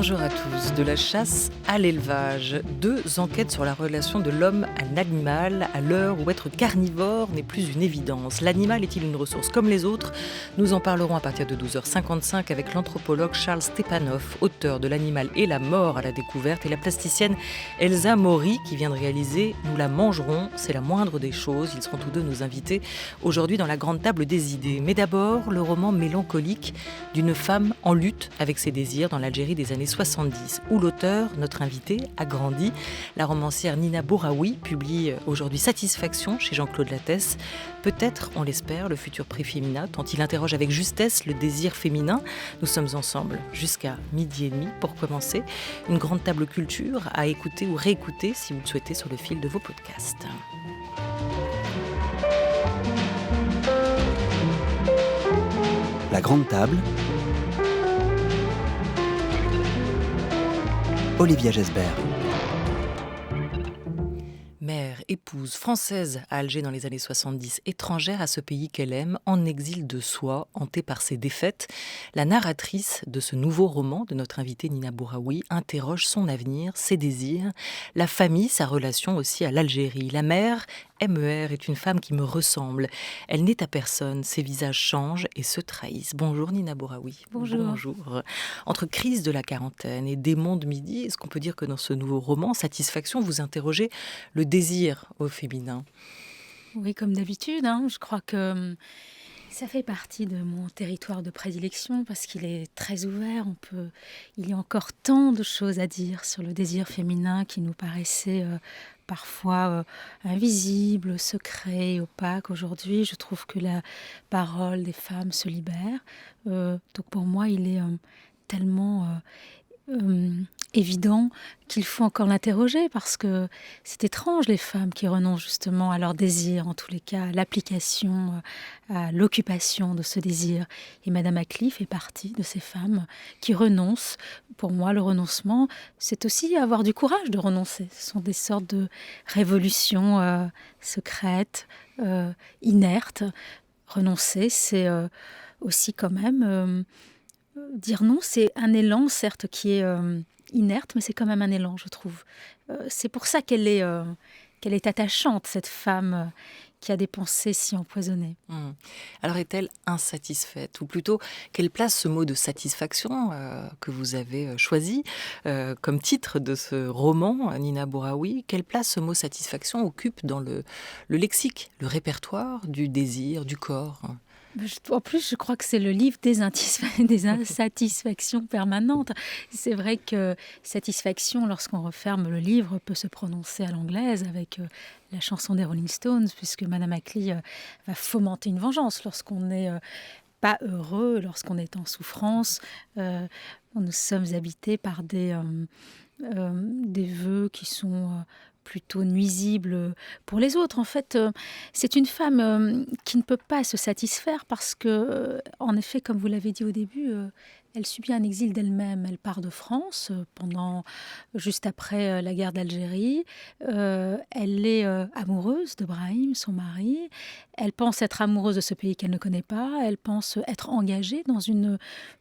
Bonjour à tous. De la chasse à l'élevage, 2 enquêtes sur la relation de l'homme à l'animal à l'heure où être carnivore n'est plus une évidence. L'animal est-il une ressource comme les autres ? Nous en parlerons à partir de 12h55 avec l'anthropologue Charles Stepanov, auteur de L'animal et la mort à la découverte, et la plasticienne Elsa Maury qui vient de réaliser Nous la mangerons, c'est la moindre des choses. Ils seront tous deux nos invités aujourd'hui dans la grande table des idées. Mais d'abord, le roman mélancolique d'une femme en lutte avec ses désirs dans l'Algérie des années 70, où l'auteur, notre invité, a grandi. La romancière Nina Bouraoui publie aujourd'hui Satisfaction chez Jean-Claude Lattès. Peut-être, on l'espère, le futur prix Femina, tant il interroge avec justesse le désir féminin. Nous sommes ensemble jusqu'à 12h30 pour commencer. Une grande table culture à écouter ou réécouter si vous le souhaitez sur le fil de vos podcasts. La grande table. Olivia Gesbert. Mère, épouse, française à Alger dans les années 70, étrangère à ce pays qu'elle aime, en exil de soi, hantée par ses défaites, la narratrice de ce nouveau roman de notre invitée Nina Bouraoui interroge son avenir, ses désirs, la famille, sa relation aussi à l'Algérie. La mère, MER, est une femme qui me ressemble. Elle n'est à personne, ses visages changent et se trahissent. Bonjour Nina Bouraoui. Bonjour. Entre crise de la quarantaine et démons de midi, est-ce qu'on peut dire que dans ce nouveau roman, Satisfaction, vous interrogez le désir au féminin ? Oui, comme d'habitude, je crois que ça fait partie de mon territoire de prédilection parce qu'il est très ouvert. Il y a encore tant de choses à dire sur le désir féminin qui nous paraissait parfois invisible, secret, opaque. Aujourd'hui, je trouve que la parole des femmes se libère. Donc pour moi, il est tellement évident qu'il faut encore l'interroger parce que c'est étrange les femmes qui renoncent justement à leur désir, en tous les cas à l'application, à l'occupation de ce désir. Et Madame Acli fait partie de ces femmes qui renoncent. Pour moi, le renoncement, c'est aussi avoir du courage de renoncer. Ce sont des sortes de révolutions secrètes, inertes. Renoncer, c'est aussi quand même dire non, c'est un élan, certes, qui est inerte, mais c'est quand même un élan, je trouve. C'est pour ça qu'elle est attachante, cette femme qui a des pensées si empoisonnées. Alors est-elle insatisfaite ? Ou plutôt, quelle place ce mot de satisfaction que vous avez choisi comme titre de ce roman, Nina Bouraoui, quelle place ce mot satisfaction occupe dans le lexique, le répertoire du désir, du corps ? En plus, je crois que c'est le livre des insatisfactions permanentes. C'est vrai que satisfaction, lorsqu'on referme le livre, peut se prononcer à l'anglaise avec la chanson des Rolling Stones, puisque Madame Acli va fomenter une vengeance lorsqu'on n'est pas heureux, lorsqu'on est en souffrance. Nous sommes habités par des vœux qui sont plutôt nuisible pour les autres. En fait, c'est une femme qui ne peut pas se satisfaire parce que, en effet, comme vous l'avez dit au début, elle subit un exil d'elle-même. Elle part de France juste après la guerre d'Algérie. Elle est amoureuse de Brahim, son mari. Elle pense être amoureuse de ce pays qu'elle ne connaît pas. Elle pense être engagée dans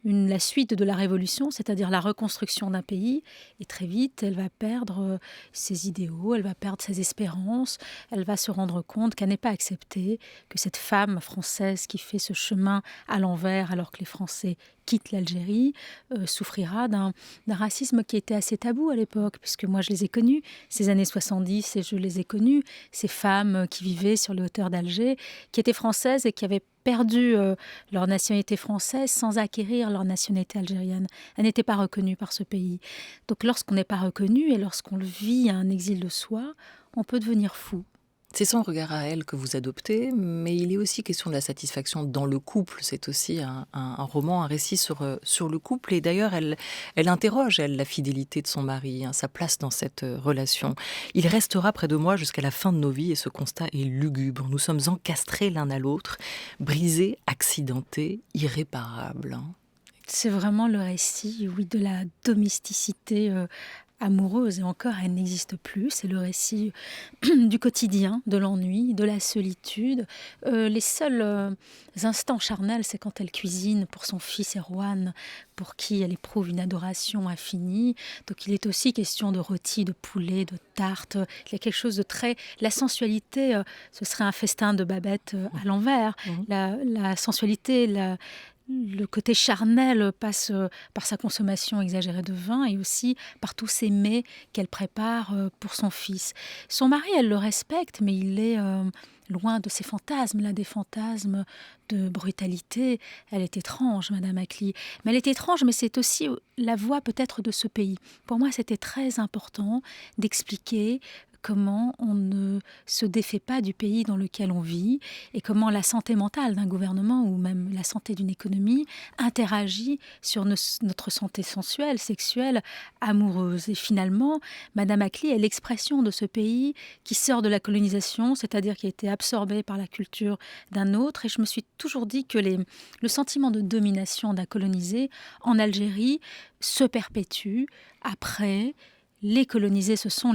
la suite de la révolution, c'est-à-dire la reconstruction d'un pays. Et très vite, elle va perdre ses idéaux, elle va perdre ses espérances. Elle va se rendre compte qu'elle n'est pas acceptée, que cette femme française qui fait ce chemin à l'envers alors que les Français quittent l'Algérie, souffrira d'un racisme qui était assez tabou à l'époque, puisque moi je les ai connus, ces années 70, et je les ai connus, ces femmes qui vivaient sur les hauteurs d'Alger, qui étaient françaises et qui avaient perdu leur nationalité française sans acquérir leur nationalité algérienne. Elles n'étaient pas reconnues par ce pays. Donc lorsqu'on n'est pas reconnu et lorsqu'on vit un exil de soi, on peut devenir fou. C'est son regard à elle que vous adoptez, mais il est aussi question de la satisfaction dans le couple. C'est aussi un roman, un récit sur le couple. Et d'ailleurs, elle interroge, la fidélité de son mari, sa place dans cette relation. Il restera près de moi jusqu'à la fin de nos vies et ce constat est lugubre. Nous sommes encastrés l'un à l'autre, brisés, accidentés, irréparables. C'est vraiment le récit, oui, de la domesticité amoureuse, et encore, elle n'existe plus. C'est le récit du quotidien, de l'ennui, de la solitude. Les seuls instants charnels, c'est quand elle cuisine pour son fils Erwan, pour qui elle éprouve une adoration infinie. Donc il est aussi question de rôti, de poulet, de tarte. Il y a quelque chose de très... La sensualité, ce serait un festin de Babette à l'envers. La sensualité, le côté charnel passe par sa consommation exagérée de vin et aussi par tous ces mets qu'elle prépare pour son fils. Son mari, elle le respecte, mais il est loin de ses fantasmes, là, des fantasmes de brutalité. Elle est étrange, Madame Acli. Mais elle est étrange, mais c'est aussi la voix peut-être de ce pays. Pour moi, c'était très important d'expliquer comment on ne se défait pas du pays dans lequel on vit et comment la santé mentale d'un gouvernement ou même la santé d'une économie interagit sur notre santé sensuelle, sexuelle, amoureuse. Et finalement, Madame Acli est l'expression de ce pays qui sort de la colonisation, c'est-à-dire qui a été absorbé par la culture d'un autre. Et je me suis toujours dit que le sentiment de domination d'un colonisé en Algérie se perpétue après. Les colonisés, ce sont,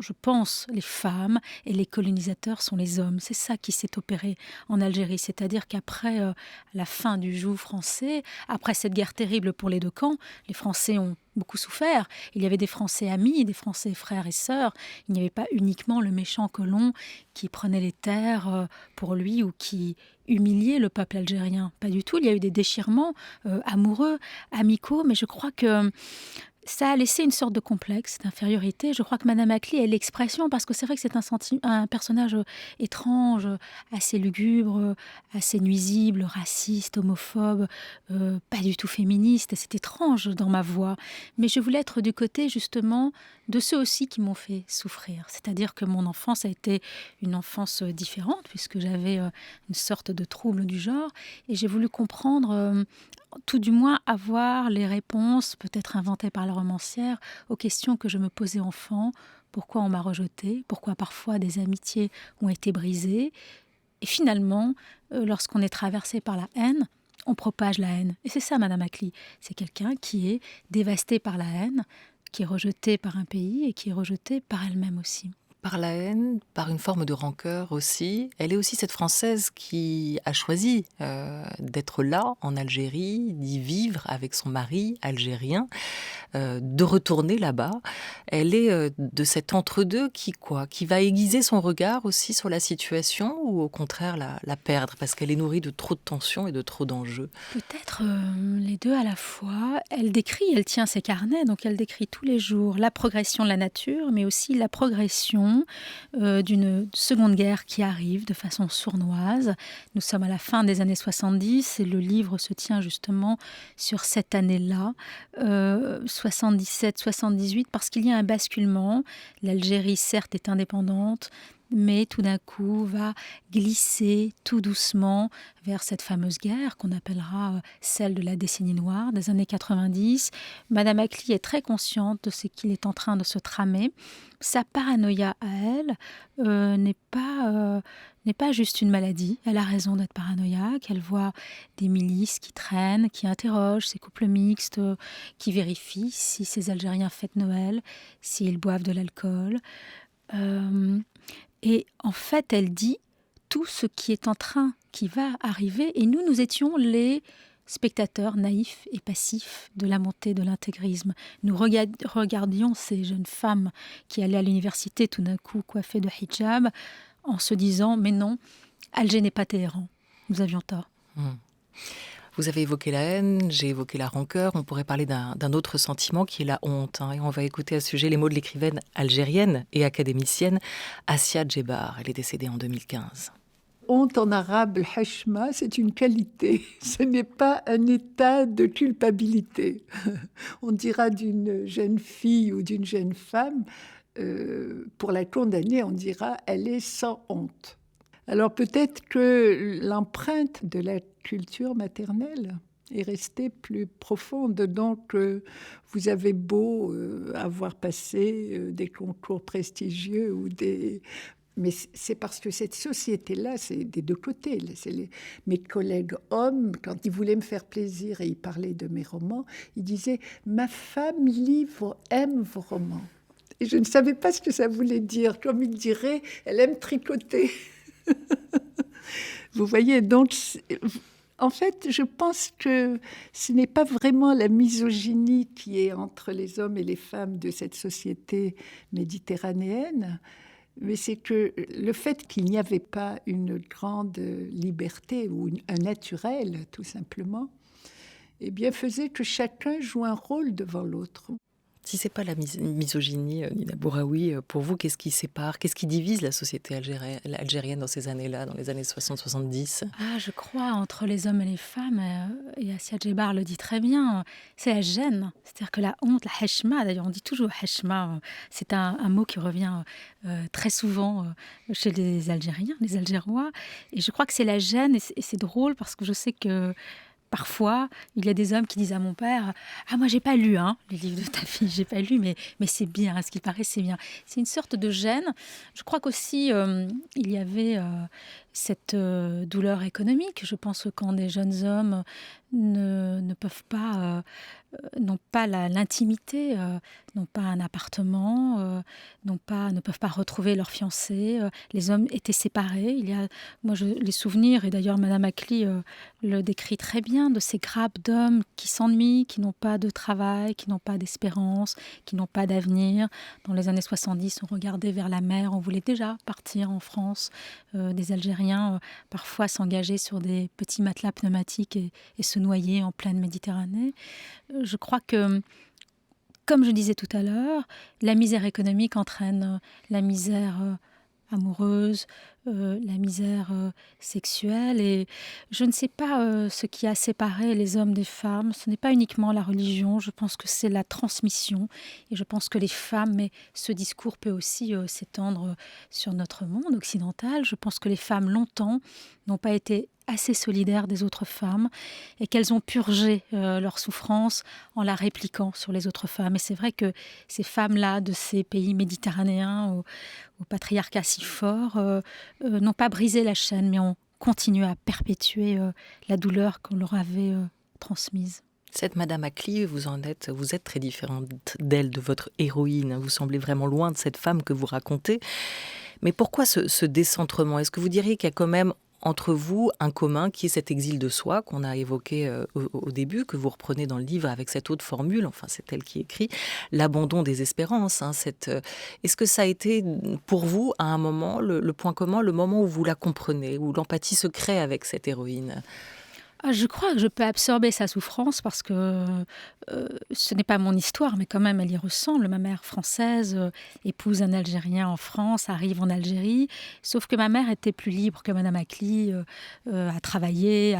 je pense, les femmes, et les colonisateurs sont les hommes. C'est ça qui s'est opéré en Algérie. C'est-à-dire qu'après la fin du joug français, après cette guerre terrible pour les deux camps, les Français ont beaucoup souffert. Il y avait des Français amis, des Français frères et sœurs. Il n'y avait pas uniquement le méchant colon qui prenait les terres pour lui ou qui humiliait le peuple algérien. Pas du tout. Il y a eu des déchirements amoureux, amicaux, mais je crois que ça a laissé une sorte de complexe d'infériorité. Je crois que Madame Acli est l'expression, parce que c'est vrai que c'est un personnage étrange, assez lugubre, assez nuisible, raciste, homophobe, pas du tout féministe. C'est étrange dans ma voix. Mais je voulais être du côté, justement, de ceux aussi qui m'ont fait souffrir. C'est-à-dire que mon enfance a été une enfance différente, puisque j'avais une sorte de trouble du genre. Et j'ai voulu comprendre... tout du moins avoir les réponses, peut-être inventées par la romancière, aux questions que je me posais enfant. Pourquoi on m'a rejetée ? Pourquoi parfois des amitiés ont été brisées ? Et finalement, lorsqu'on est traversé par la haine, on propage la haine. Et c'est ça, Madame Acli. C'est quelqu'un qui est dévasté par la haine, qui est rejeté par un pays et qui est rejeté par elle-même aussi. Par la haine, par une forme de rancœur aussi. Elle est aussi cette Française qui a choisi d'être là, en Algérie, d'y vivre avec son mari algérien, de retourner là-bas. Elle est de cet entre-deux qui va aiguiser son regard aussi sur la situation ou au contraire la perdre parce qu'elle est nourrie de trop de tensions et de trop d'enjeux. Peut-être les deux à la fois. Elle tient ses carnets, donc elle décrit tous les jours la progression de la nature, mais aussi la progression d'une seconde guerre qui arrive de façon sournoise. Nous sommes à la fin des années 70 et le livre se tient justement sur cette année-là, 77-78, parce qu'il y a un basculement. L'Algérie, certes, est indépendante, mais tout d'un coup va glisser tout doucement vers cette fameuse guerre qu'on appellera celle de la décennie noire des années 90. Madame Acli est très consciente de ce qu'il est en train de se tramer. Sa paranoïa à elle n'est pas juste une maladie. Elle a raison d'être paranoïaque. Elle voit des milices qui traînent, qui interrogent ces couples mixtes, qui vérifient si ces Algériens fêtent Noël, s'ils boivent de l'alcool. Et en fait, elle dit tout ce qui va arriver. Et nous étions les spectateurs naïfs et passifs de la montée de l'intégrisme. Nous regardions ces jeunes femmes qui allaient à l'université tout d'un coup coiffées de hijab en se disant « Mais non, Alger n'est pas Téhéran. Nous avions tort. » Vous avez évoqué la haine, j'ai évoqué la rancœur. On pourrait parler d'un autre sentiment qui est la honte. Et on va écouter à ce sujet les mots de l'écrivaine algérienne et académicienne Assia Djebar. Elle est décédée en 2015. Honte en arabe, le hashma, c'est une qualité. Ce n'est pas un état de culpabilité. On dira d'une jeune fille ou d'une jeune femme, pour la condamner, on dira « elle est sans honte ». Alors peut-être que l'empreinte de la culture maternelle est restée plus profonde. Donc vous avez beau avoir passé des concours prestigieux ou des Mais c'est parce que cette société-là, c'est des deux côtés. Mes collègues hommes, quand ils voulaient me faire plaisir et ils parlaient de mes romans, ils disaient « Ma femme aime vos romans ». Et je ne savais pas ce que ça voulait dire. Comme ils diraient « Elle aime tricoter ». Vous voyez, donc, en fait, je pense que ce n'est pas vraiment la misogynie qui est entre les hommes et les femmes de cette société méditerranéenne, mais c'est que le fait qu'il n'y avait pas une grande liberté ou un naturel, tout simplement, eh bien, faisait que chacun joue un rôle devant l'autre. Si c'est pas la misogynie, Nina Bouraoui, pour vous, qu'est-ce qui sépare, qu'est-ce qui divise la société algérienne dans ces années-là, dans les années 60-70 ? Je crois, entre les hommes et les femmes, et Assia Djebar le dit très bien, c'est la gêne. C'est-à-dire que la honte, la heshma, d'ailleurs on dit toujours heshma, c'est un mot qui revient très souvent chez les Algériens, les Algérois. Et je crois que c'est la gêne, et c'est drôle parce que je sais que parfois, il y a des hommes qui disent à mon père « Ah, moi, j'ai pas lu les livres de ta fille, j'ai pas lu, mais c'est bien, à ce qu'il paraît, c'est bien. » C'est une sorte de gêne. Je crois qu'aussi, il y avait cette douleur économique. Je pense que quand des jeunes hommes ne peuvent pas, n'ont pas l'intimité, n'ont pas un appartement, ne peuvent pas retrouver leur fiancé. Les hommes étaient séparés. Moi, les souvenirs, et d'ailleurs Madame Acli le décrit très bien, de ces grappes d'hommes qui s'ennuient, qui n'ont pas de travail, qui n'ont pas d'espérance, qui n'ont pas d'avenir. Dans les années 70, on regardait vers la mer, on voulait déjà partir en France. Des Algériens parfois s'engager sur des petits matelas pneumatiques et se noyer en pleine Méditerranée. Je crois que, comme je disais tout à l'heure, la misère économique entraîne la misère amoureuse, la misère sexuelle. Et je ne sais pas ce qui a séparé les hommes des femmes. Ce n'est pas uniquement la religion. Je pense que c'est la transmission. Et je pense que les femmes, mais ce discours peut aussi s'étendre sur notre monde occidental. Je pense que les femmes, longtemps, n'ont pas été assez solidaires des autres femmes et qu'elles ont purgé leur souffrance en la répliquant sur les autres femmes. Et c'est vrai que ces femmes-là, de ces pays méditerranéens, au patriarcat si fort, n'ont pas brisé la chaîne, mais ont continué à perpétuer la douleur qu'on leur avait transmise. Cette Madame Acli, vous êtes très différente d'elle, de votre héroïne. Vous semblez vraiment loin de cette femme que vous racontez. Mais pourquoi ce décentrement ? Est-ce que vous diriez qu'il y a quand même entre vous un commun qui est cet exil de soi qu'on a évoqué au début, que vous reprenez dans le livre avec cette autre formule, enfin c'est elle qui écrit, l'abandon des espérances. Est-ce que ça a été pour vous à un moment le point commun, le moment où vous la comprenez, où l'empathie se crée avec cette héroïne ? Je crois que je peux absorber sa souffrance parce que ce n'est pas mon histoire, mais quand même elle y ressemble. Ma mère française épouse un Algérien en France, arrive en Algérie, sauf que ma mère était plus libre que Madame Acli, à travailler,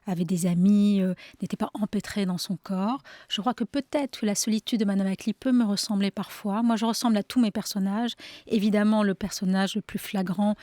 avait des amis, n'était pas empêtrée dans son corps. Je crois que peut-être que la solitude de Madame Acli peut me ressembler parfois. Moi, je ressemble à tous mes personnages. Évidemment, le personnage le plus flagrant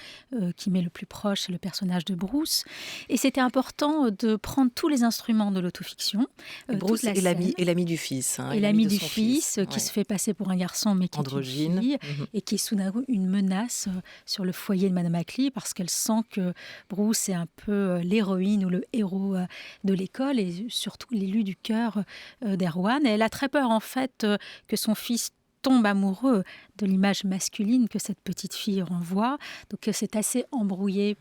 qui m'est le plus proche, c'est le personnage de Bruce. Et c'était important de prendre tous les instruments de l'autofiction. Bruce est l'ami du fils. Et l'ami du fils, qui se fait passer pour un garçon, mais qui androgyne. Est une fille, et qui est soudain une menace sur le foyer de Madame Acli, parce qu'elle sent que Bruce est un peu l'héroïne ou le héros de l'école, et surtout l'élu du cœur d'Erwan. Et elle a très peur, en fait, que son fils tombe amoureux de l'image masculine que cette petite fille renvoie. Donc c'est assez embrouillé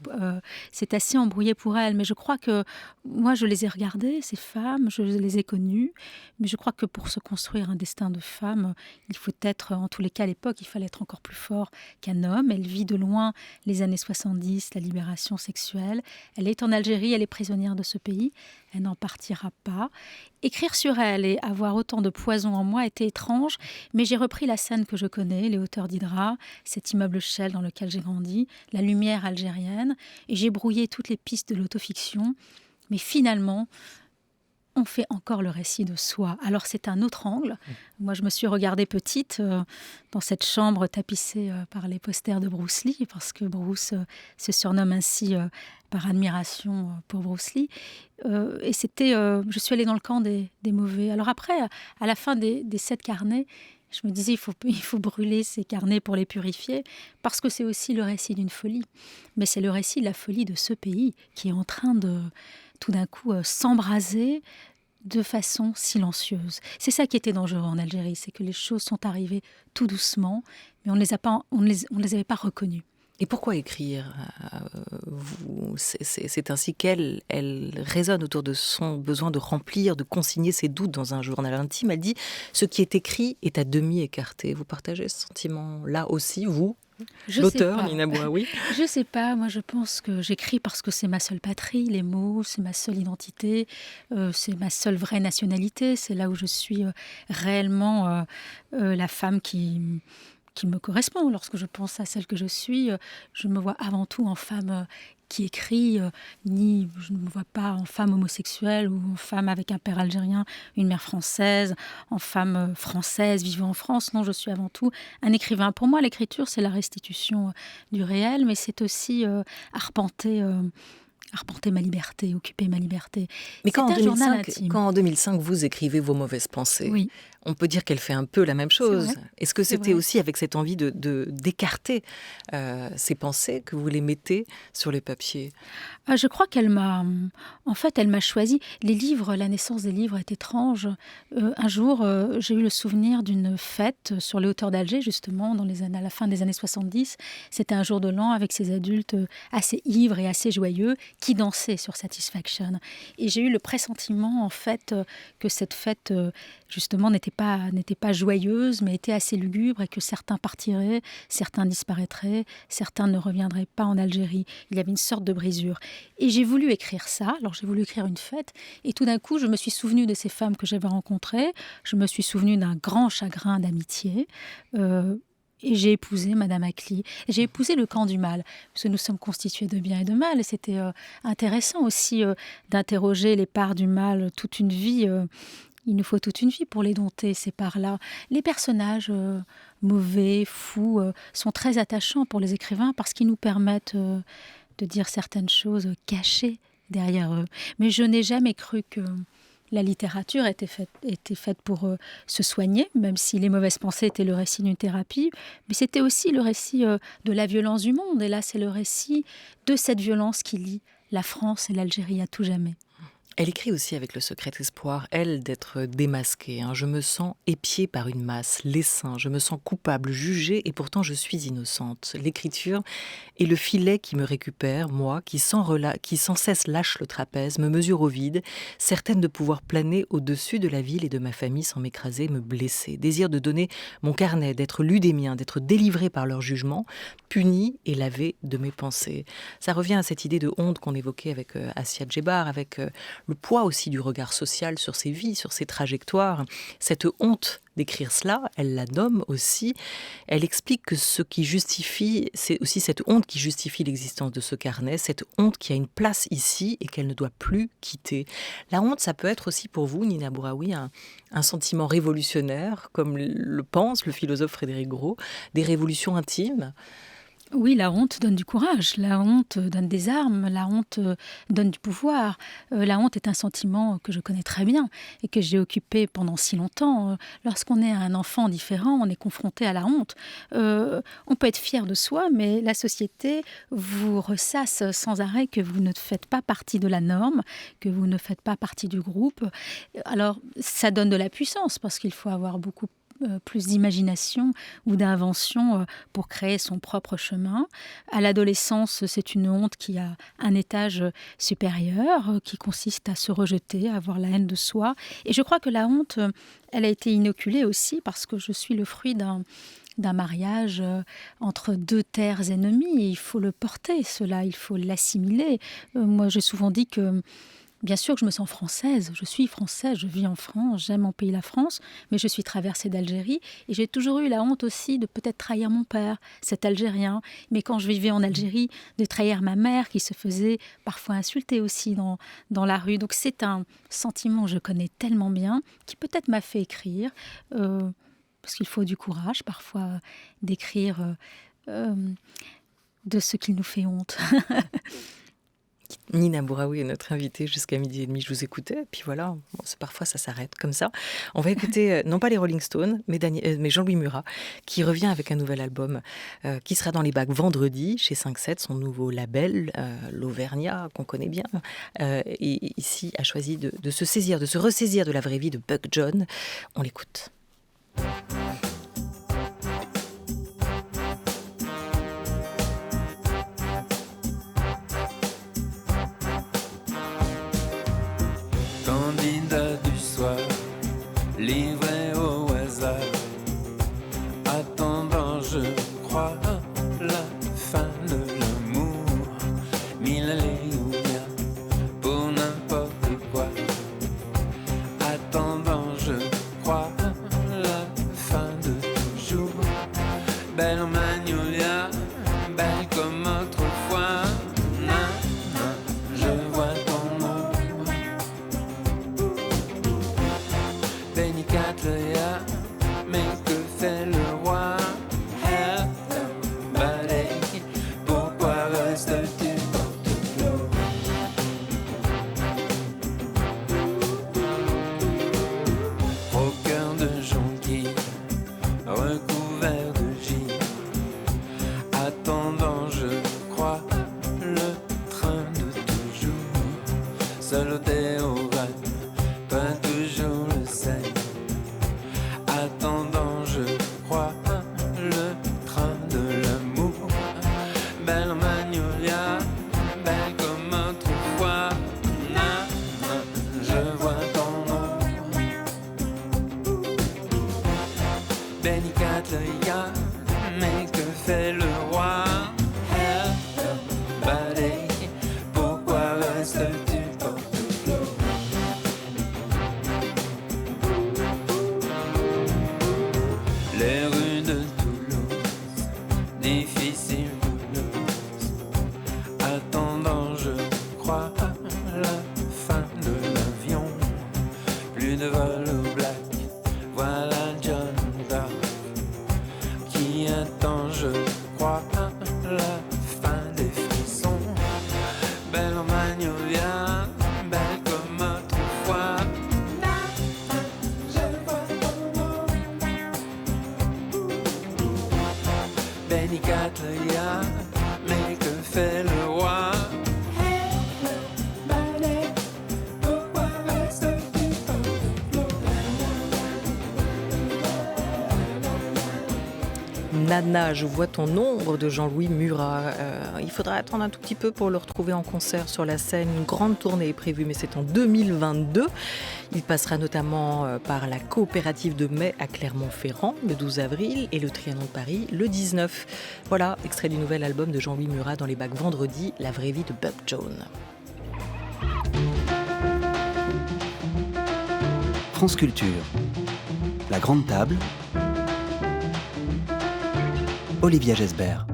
pour elle. Mais je crois que moi, je les ai regardées, ces femmes, je les ai connues. Mais je crois que pour se construire un destin de femme, il faut être, en tous les cas à l'époque, il fallait être encore plus fort qu'un homme. Elle vit de loin les années 70, la libération sexuelle. Elle est en Algérie, elle est prisonnière de ce pays. Elle n'en partira pas. Écrire sur elle et avoir autant de poison en moi était étrange, mais j'ai repris la scène que je connais, les hauteurs d'Hydra, cet immeuble Shell dans lequel j'ai grandi, la lumière algérienne, et j'ai brouillé toutes les pistes de l'autofiction. Mais finalement, on fait encore le récit de soi. Alors c'est un autre angle. Moi, je me suis regardée petite dans cette chambre tapissée par les posters de Bruce Lee, parce que Bruce se surnomme ainsi par admiration pour Bruce Lee. Et je suis allée dans le camp des mauvais. Alors après, à la fin des 7 carnets, je me disais, il faut brûler ces carnets pour les purifier, parce que c'est aussi le récit d'une folie. Mais c'est le récit de la folie de ce pays qui est en train de, tout d'un coup, s'embraser de façon silencieuse. C'est ça qui était dangereux en Algérie, c'est que les choses sont arrivées tout doucement, mais on ne les avait pas reconnues. Et pourquoi écrire C'est ainsi qu'elle résonne autour de son besoin de remplir, de consigner ses doutes dans un journal intime. Elle dit « Ce qui est écrit est à demi écarté ». Vous partagez ce sentiment-là aussi, vous, l'auteur, Nina Bouraoui? Je ne sais pas. Moi, je pense que j'écris parce que c'est ma seule patrie. Les mots, c'est ma seule identité. C'est ma seule vraie nationalité. C'est là où je suis réellement la femme qui me correspond. Lorsque je pense à celle que je suis, je me vois avant tout en femme qui écrit, je ne me vois pas en femme homosexuelle ou en femme avec un père algérien, une mère française, en femme française vivant en France. Non, je suis avant tout un écrivain. Pour moi, l'écriture, c'est la restitution du réel, mais c'est aussi arpenter ma liberté, occuper ma liberté. Mais quand en 2005, vous écrivez vos mauvaises pensées, oui. On peut dire qu'elle fait un peu la même chose. Est-ce que c'était aussi avec cette envie d'écarter ces pensées que vous les mettez sur les papiers? Je crois qu'elle m'a choisi. Les livres, la naissance des livres est étrange. Un jour, j'ai eu le souvenir d'une fête sur les hauteurs d'Alger, justement, à la fin des années 70. C'était un jour de l'an avec ces adultes assez ivres et assez joyeux qui dansaient sur Satisfaction. Et j'ai eu le pressentiment, en fait, que cette fête, justement, n'était pas joyeuse, mais était assez lugubre, et que certains partiraient, certains disparaîtraient, certains ne reviendraient pas en Algérie. Il y avait une sorte de brisure. Et j'ai voulu écrire ça, alors j'ai voulu écrire une fête, et tout d'un coup, je me suis souvenue de ces femmes que j'avais rencontrées, je me suis souvenue d'un grand chagrin d'amitié, et j'ai épousé Madame Acli. J'ai épousé le camp du mal, parce que nous sommes constitués de bien et de mal, et c'était intéressant aussi d'interroger les parts du mal toute une vie. Il nous faut toute une vie pour les dompter, ces parts-là. Les personnages mauvais, fous, sont très attachants pour les écrivains parce qu'ils nous permettent de dire certaines choses cachées derrière eux. Mais je n'ai jamais cru que la littérature était faite pour se soigner, même si les mauvaises pensées étaient le récit d'une thérapie. Mais c'était aussi le récit de la violence du monde. Et là, c'est le récit de cette violence qui lie la France et l'Algérie à tout jamais. Elle écrit aussi avec le secret espoir, elle, d'être démasquée. Je me sens épiée par une masse, l'essaim, je me sens coupable, jugée, et pourtant je suis innocente. L'écriture est le filet qui me récupère, moi, qui sans cesse lâche le trapèze, me mesure au vide, certaine de pouvoir planer au-dessus de la ville et de ma famille sans m'écraser, me blesser. Désir de donner mon carnet, d'être lu des miens, d'être délivré par leur jugement, puni et lavé de mes pensées. Ça revient à cette idée de honte qu'on évoquait avec Assia Djebar, avec le poids aussi du regard social sur ses vies, sur ses trajectoires. Cette honte d'écrire cela, elle la nomme aussi. Elle explique que ce qui justifie, c'est aussi cette honte qui justifie l'existence de ce carnet, cette honte qui a une place ici et qu'elle ne doit plus quitter. La honte, ça peut être aussi pour vous, Nina Bouraoui, un sentiment révolutionnaire, comme le pense le philosophe Frédéric Gros, des révolutions intimes. Oui, la honte donne du courage, la honte donne des armes, la honte donne du pouvoir. La honte est un sentiment que je connais très bien et que j'ai occupé pendant si longtemps. Lorsqu'on est un enfant différent, on est confronté à la honte. On peut être fier de soi, mais la société vous ressasse sans arrêt que vous ne faites pas partie de la norme, que vous ne faites pas partie du groupe. Alors, ça donne de la puissance parce qu'il faut avoir beaucoup plus d'imagination ou d'invention pour créer son propre chemin. À l'adolescence, c'est une honte qui a un étage supérieur, qui consiste à se rejeter, à avoir la haine de soi. Et je crois que la honte, elle a été inoculée aussi parce que je suis le fruit d'un mariage entre deux terres ennemies. Il faut le porter, cela, il faut l'assimiler. Moi, j'ai souvent dit que Bien sûr que je me sens française, je suis française, je vis en France, j'aime mon pays, la France, mais je suis traversée d'Algérie et j'ai toujours eu la honte aussi de peut-être trahir mon père, cet Algérien. Mais quand je vivais en Algérie, de trahir ma mère qui se faisait parfois insulter aussi dans la rue. Donc c'est un sentiment que je connais tellement bien, qui peut-être m'a fait écrire, parce qu'il faut du courage parfois d'écrire de ce qui nous fait honte. Nina Bouraoui est notre invitée jusqu'à 12h30. Je vous écoutais, puis voilà, bon, parfois ça s'arrête comme ça. On va écouter, non pas les Rolling Stones, mais Jean-Louis Murat, qui revient avec un nouvel album qui sera dans les bacs vendredi, chez 5-7, son nouveau label, l'Auvergnat, qu'on connaît bien. Et ici, a choisi de se saisir, de se ressaisir de la vraie vie de Buck John. On l'écoute. Candidat du soir, livré au hasard, attendant, je crois, la fin de l'amour. Mille alléluia pour n'importe quoi, attendant, je crois, la fin de toujours. Belle en magnolia, belle comme autrefois. Nana, je vois ton ombre. Béni Catleya, mais que fait le roi? Hello, buddy, pourquoi restes-tu porte-flot? Au cœur de jonquille, recouvert de givre, attendant, je crois, le train de toujours. Seul au théorème, toi toujours le sais. Attendant, je crois, le train de l'amour. Belle en magnolia, belle comme autrefois. Nana, je vois ton ombre. Béni Catleya, mais que fait le roi? Hello, buddy, pourquoi restes-tu porte-flot? Les rues de Toulouse, difficiles Toulouse, attendant, je crois, la fin de l'avion. Plus de vol au black, voilà John Dark qui attend, je crois, la fin des frissons. Belle en magnolia, belle comme autrefois. Je vois ton ombre. Béni Catleya, mais que fait le roi? Hello, buddy, pourquoi restes-tu porte-flot? Nana, je vois ton ombre de Jean-Louis Murat. Il faudra attendre un tout petit peu pour le retrouver en concert sur la scène. Une grande tournée est prévue, mais c'est en 2022. Il passera notamment par la coopérative de Mai à Clermont-Ferrand le 12 avril et le Trianon de Paris le 19. Voilà, extrait du nouvel album de Jean-Louis Murat dans les bacs vendredi, La vraie vie de Buck John. France Culture. La grande table. Olivia Gesbert.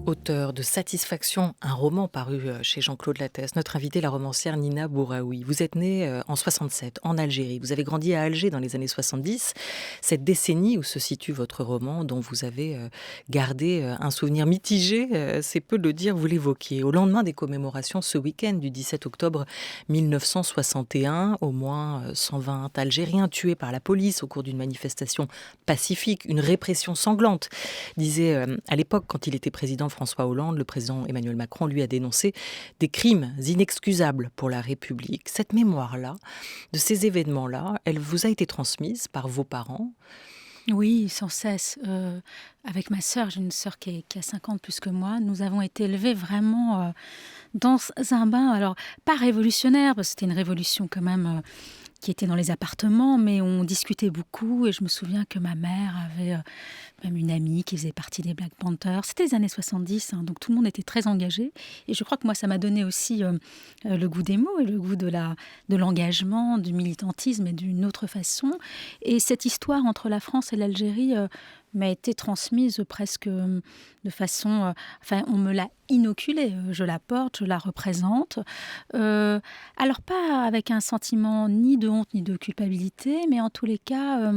Auteur de Satisfaction, un roman paru chez Jean-Claude Lattès. Notre invitée, la romancière Nina Bouraoui. Vous êtes née en 67, en Algérie. Vous avez grandi à Alger dans les années 70. Cette décennie où se situe votre roman, dont vous avez gardé un souvenir mitigé, c'est peu de le dire, vous l'évoquiez. Au lendemain des commémorations ce week-end du 17 octobre 1961, au moins 120 Algériens tués par la police au cours d'une manifestation pacifique, une répression sanglante, disait à l'époque, quand il était président François Hollande, le président Emmanuel Macron lui a dénoncé des crimes inexcusables pour la République. Cette mémoire-là, de ces événements-là, elle vous a été transmise par vos parents? Oui, sans cesse. Avec ma sœur, j'ai une sœur qui a 5 ans de plus que moi, nous avons été élevés vraiment dans un bain, alors pas révolutionnaire, parce que c'était une révolution quand même qui étaient dans les appartements, mais on discutait beaucoup. Et je me souviens que ma mère avait même une amie qui faisait partie des Black Panthers. C'était les années 70, donc tout le monde était très engagé. Et je crois que moi, ça m'a donné aussi le goût des mots et le goût de l'engagement, du militantisme et d'une autre façon. Et cette histoire entre la France et l'Algérie m'a été transmise presque de façon... on me l'a inoculée. Je la porte, je la représente. Alors pas avec un sentiment ni de honte ni de culpabilité, mais en tous les cas...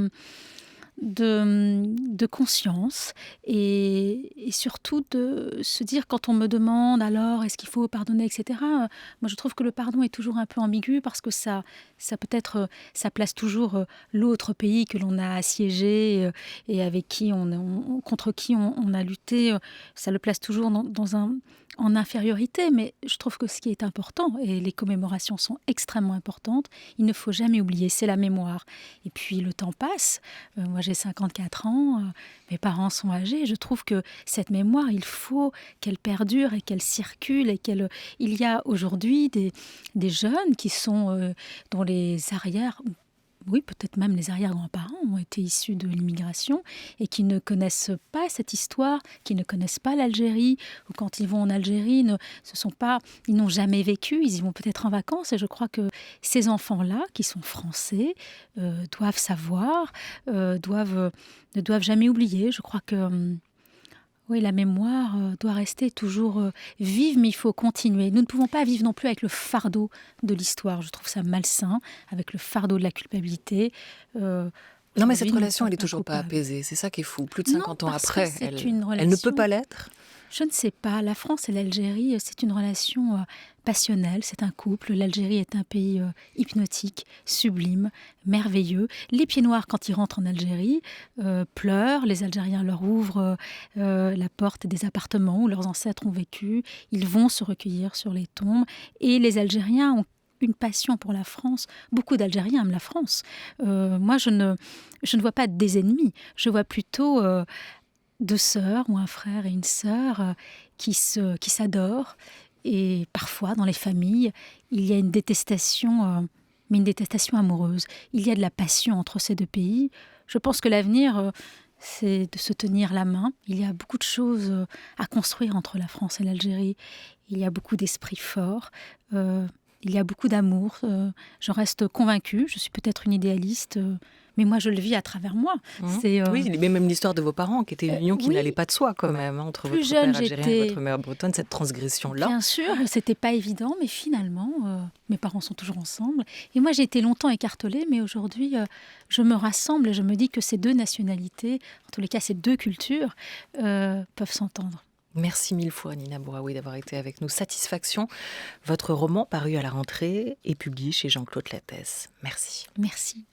de conscience et surtout de se dire quand on me demande alors est-ce qu'il faut pardonner, etc. Moi je trouve que le pardon est toujours un peu ambigu parce que ça peut-être ça place toujours l'autre pays que l'on a assiégé et avec qui contre qui on a lutté, ça le place toujours en infériorité, mais je trouve que ce qui est important, et les commémorations sont extrêmement importantes, il ne faut jamais oublier, c'est la mémoire. Et puis le temps passe, moi j'ai 54 ans, mes parents sont âgés, je trouve que cette mémoire, il faut qu'elle perdure et qu'elle circule, et il y a aujourd'hui des jeunes qui sont dont les arrières... Oui, peut-être même les arrière-grands-parents ont été issus de l'immigration et qui ne connaissent pas cette histoire, qui ne connaissent pas l'Algérie, ou quand ils vont en Algérie, ils n'ont jamais vécu, ils y vont peut-être en vacances. Et je crois que ces enfants-là, qui sont français, doivent savoir, ne doivent jamais oublier. Je crois que... Oui, la mémoire doit rester toujours vive, mais il faut continuer. Nous ne pouvons pas vivre non plus avec le fardeau de l'histoire. Je trouve ça malsain, avec le fardeau de la culpabilité. Non, mais cette relation, elle n'est toujours pas apaisée. C'est ça qui est fou. Plus de 50 ans après, elle ne peut pas l'être. Je ne sais pas. La France et l'Algérie, c'est une relation passionnelle. C'est un couple. L'Algérie est un pays hypnotique, sublime, merveilleux. Les pieds noirs, quand ils rentrent en Algérie, pleurent. Les Algériens leur ouvrent la porte des appartements où leurs ancêtres ont vécu. Ils vont se recueillir sur les tombes. Et les Algériens ont une passion pour la France. Beaucoup d'Algériens aiment la France. Moi, je ne vois pas des ennemis. Je vois plutôt... deux sœurs ou un frère et une sœur qui s'adorent. Et parfois, dans les familles, il y a une détestation, mais une détestation amoureuse. Il y a de la passion entre ces deux pays. Je pense que l'avenir, c'est de se tenir la main. Il y a beaucoup de choses à construire entre la France et l'Algérie. Il y a beaucoup d'esprit fort. Il y a beaucoup d'amour. J'en reste convaincue. Je suis peut-être une idéaliste, mais moi, je le vis à travers moi. Oui, mais même l'histoire de vos parents, qui était une union qui n'allait pas de soi, quand même, entre votre père algérien et votre mère bretonne, cette transgression-là. Bien sûr, c'était pas évident, mais finalement, mes parents sont toujours ensemble. Et moi, j'ai été longtemps écartelée, mais aujourd'hui, je me rassemble et je me dis que ces deux nationalités, en tous les cas, ces deux cultures, peuvent s'entendre. Merci mille fois, Nina Bouraoui, d'avoir été avec nous. Satisfaction, votre roman paru à la rentrée est publié chez Jean-Claude Lattès. Merci. Merci.